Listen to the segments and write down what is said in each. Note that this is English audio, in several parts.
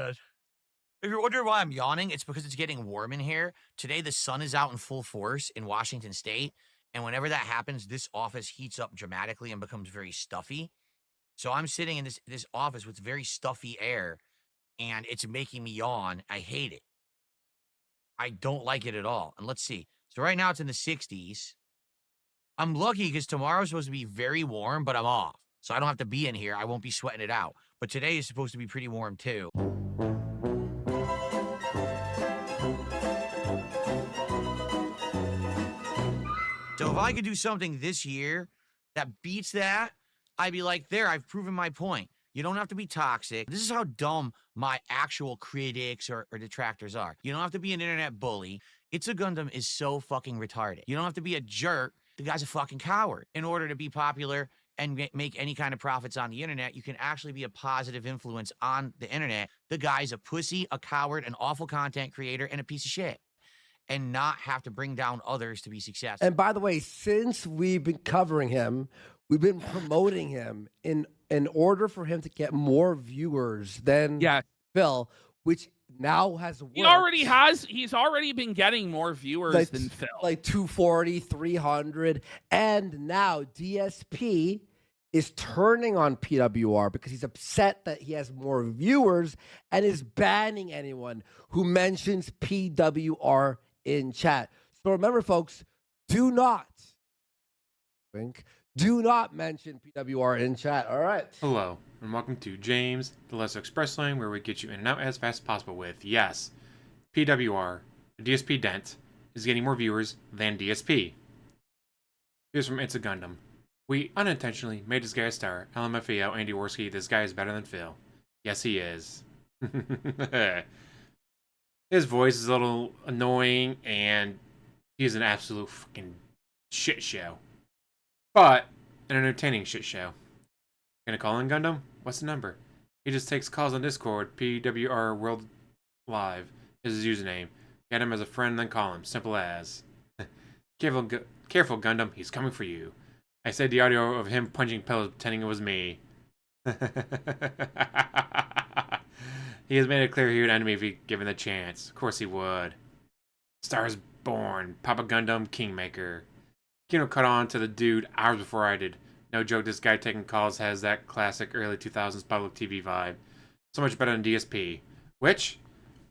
man. If you're wondering why I'm yawning, it's because it's getting warm in here. Today, the sun is out in full force in Washington State. And whenever that happens, this office heats up dramatically and becomes very stuffy. So I'm sitting in this office with very stuffy air, and it's making me yawn. I hate it. I don't like it at all. And let's see. So right now it's in the 60s. I'm lucky because tomorrow's supposed to be very warm, but I'm off. So I don't have to be in here. I won't be sweating it out. But today is supposed to be pretty warm too. So if I could do something this year that beats that, I'd be like, there, I've proven my point. You don't have to be toxic. This is how dumb my actual critics or detractors are. You don't have to be an internet bully. It's a Gundam is so fucking retarded. You don't have to be a jerk. The guy's a fucking coward. In order to be popular and make any kind of profits on the internet, you can actually be a positive influence on the internet. The guy's a pussy, a coward, an awful content creator, and a piece of shit. And not have to bring down others to be successful. And by the way, since we've been covering him, we've been promoting him in order for him to get more viewers than Phil, which now has worked. He's already been getting more viewers than Phil. Like 240, 300. And now DSP is turning on PWR because he's upset that he has more viewers and is banning anyone who mentions PWR in chat. So remember, folks, do not mention PWR in chat. All right. Hello, and welcome to James, the Lesser Express Lane, where we get you in and out as fast as possible with, yes, PWR, the DSP dent, is getting more viewers than DSP. Here's from It's a Gundam. We unintentionally made this guy a star. LMFAO, Andy Worski, this guy is better than Phil. Yes, he is. His voice is a little annoying, and he's an absolute fucking shit show. But an entertaining shit show. Gonna call in Gundam? What's the number? He just takes calls on Discord. PWR World Live is his username. Get him as a friend, then call him. Simple as. Careful, Gundam. He's coming for you. I saved the audio of him punching pillows pretending it was me. He has made it clear he would enemy if he given the chance. Of course he would. Stars born. Papa Gundam Kingmaker. Kino caught on to the dude hours before I did. No joke, this guy taking calls has that classic early 2000s public TV vibe. So much better than DSP. Which,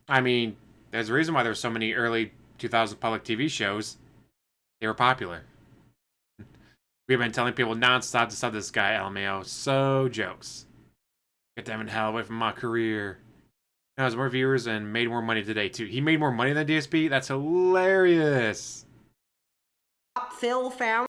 I mean, there's a reason why there were so many early 2000s public TV shows. They were popular. We've been telling people nonstop to sub this guy, LMAO. So jokes. Get them in hell away from my career. Now has more viewers and made more money today too. He made more money than DSP? That's hilarious. Phil found.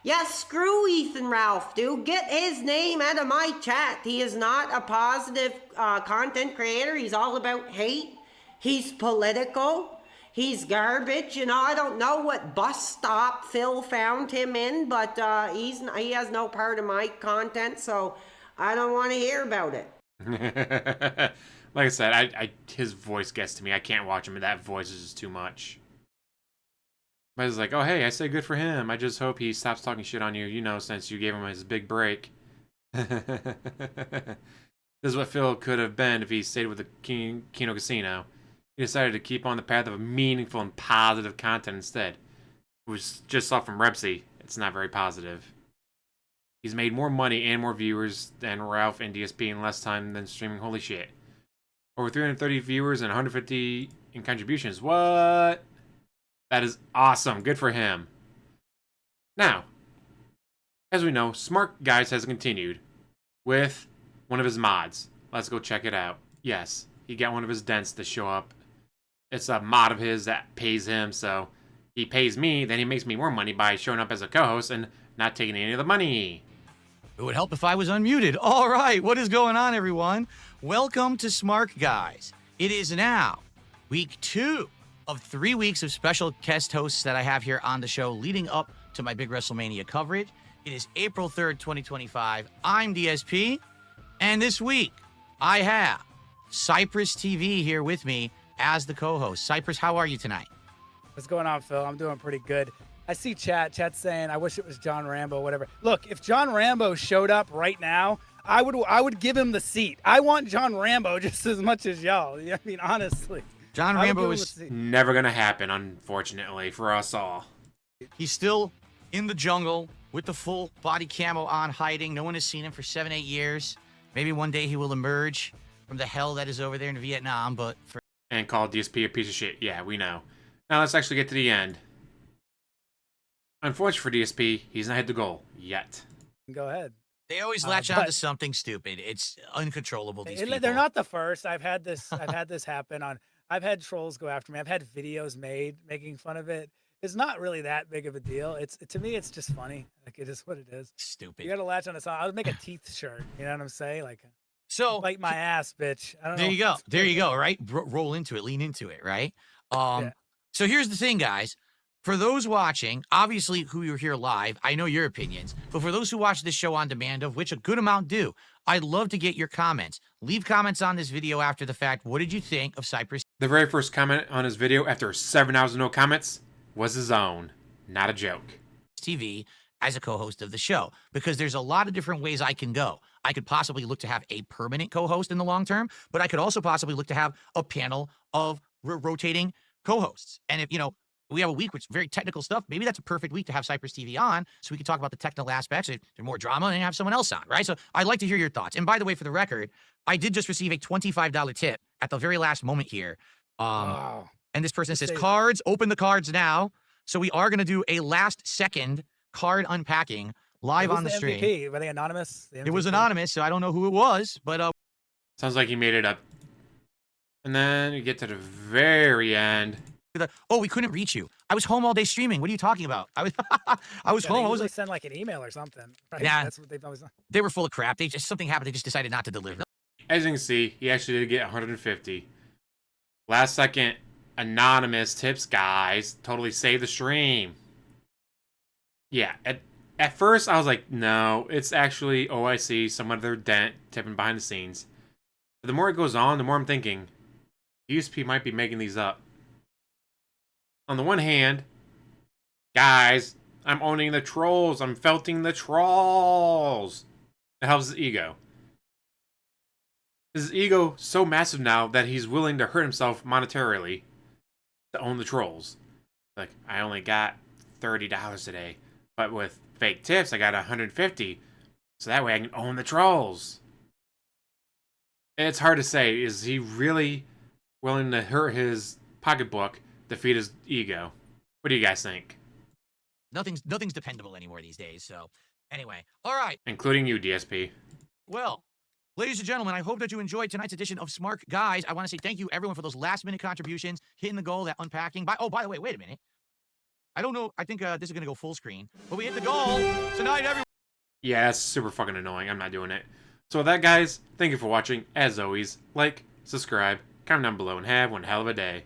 Yes, screw Ethan Ralph, dude. Get his name out of my chat. He is not a positive content creator. He's all about hate. He's political. He's garbage. You know, I don't know what bus stop Phil found him in, but he has no part of my content, so I don't want to hear about it. Like I said, his voice gets to me. I can't watch him, and that voice is just too much. I was like, oh, hey, I say good for him. I just hope he stops talking shit on you, you know, since you gave him his big break. This is what Phil could have been if he stayed with the Kino Casino. He decided to keep on the path of meaningful and positive content instead. Which just saw from Repsy, it's not very positive. He's made more money and more viewers than Ralph and DSP in less time than streaming. Holy shit. Over 330 viewers and 150 in contributions. What? That is awesome. Good for him. Now, as we know, Smark Guys has continued with one of his mods. Let's go check it out. Yes, he got one of his dents to show up. It's a mod of his that pays him, so he pays me, then he makes me more money by showing up as a co-host and not taking any of the money. It would help if I was unmuted. All right, what is going on, everyone? Welcome to Smark Guys. It is now week 2 of 3 weeks of special guest hosts that I have here on the show leading up to my big WrestleMania coverage. It is April 3rd, 2025. I'm DSP, and this week I have Cypress TV here with me as the co-host. Cypress, how are you tonight? What's going on, Phil? I'm doing pretty good. I see chat saying, I wish it was John Rambo, whatever. Look, if John Rambo showed up right now, I would give him the seat. I want John Rambo just as much as y'all. I mean, honestly. John Rambo is never gonna happen, unfortunately, for us all. He's still in the jungle with the full body camo on, hiding. No one has seen him for 7-8 years. Maybe one day he will emerge from the hell that is over there in Vietnam, but for... And call DSP a piece of shit. Yeah, we know. Now let's actually get to the end. Unfortunately for DSP, he's not hit the goal yet. Go ahead. They always latch on to something stupid. It's uncontrollable, these people. They're not the first. I've had this happen on... I've had trolls go after me. I've had videos made making fun of it. It's not really that big of a deal. To me, it's just funny. Like, it is what it is. Stupid. You got to latch on to something. I would make a teeth shirt. You know what I'm saying? Like, so bite my ass, bitch. I don't know. There you go. There you go. Right. Roll into it. Lean into it. Right. Yeah. So here's the thing, guys. For those watching, obviously, who you're here live, I know your opinions. But for those who watch this show on demand, of which a good amount do, I'd love to get your comments. Leave comments on this video after the fact. What did you think of Cypress? The very first comment on his video after 7 hours of no comments was his own. Not a joke. TV as a co-host of the show, because there's a lot of different ways I can go. I could possibly look to have a permanent co-host in the long term, but I could also possibly look to have a panel of rotating co-hosts. And if, we have a week with very technical stuff, maybe that's a perfect week to have Cypress TV on so we can talk about the technical aspects. If there's more drama, and have someone else on, right? So I'd like to hear your thoughts. And by the way, for the record, I did just receive a $25 tip at the very last moment here. Wow. And this person says, cards, open the cards now. So we are going to do a last second card unpacking live on the stream. MVP? Were they anonymous? It was anonymous, so I don't know who it was, but sounds like he made it up. And then you get to the very end. Oh, we couldn't reach you. I was home all day streaming. What are you talking about? I was home. I was send like an email or something. Right? Yeah, that's what they've always done. They were full of crap. Something happened. They just decided not to deliver. As you can see, he actually did get 150. Last second anonymous tips, guys. Totally saved the stream. Yeah, at first I was like, no, it's actually OIC, some other dent tipping behind the scenes. But the more it goes on, the more I'm thinking, DSP might be making these up. On the one hand, guys, I'm owning the trolls. I'm felting the trolls. It helps his ego. His ego so massive now that he's willing to hurt himself monetarily to own the trolls. Like, I only got $30 today, but with fake tips, I got 150. So that way I can own the trolls. And it's hard to say, is he really willing to hurt his pocketbook to feed his ego? What do you guys think? Nothing's dependable anymore these days. So anyway, all right. Including you, DSP. Well, ladies and gentlemen, I hope that you enjoyed tonight's edition of Smark. Guys, I want to say thank you, everyone, for those last-minute contributions, hitting the goal, that unpacking. By the way, wait a minute. I don't know. I think this is going to go full screen. But we hit the goal tonight, everyone. Yeah, that's super fucking annoying. I'm not doing it. So with that, guys, thank you for watching. As always, like, subscribe, comment down below, and have one hell of a day.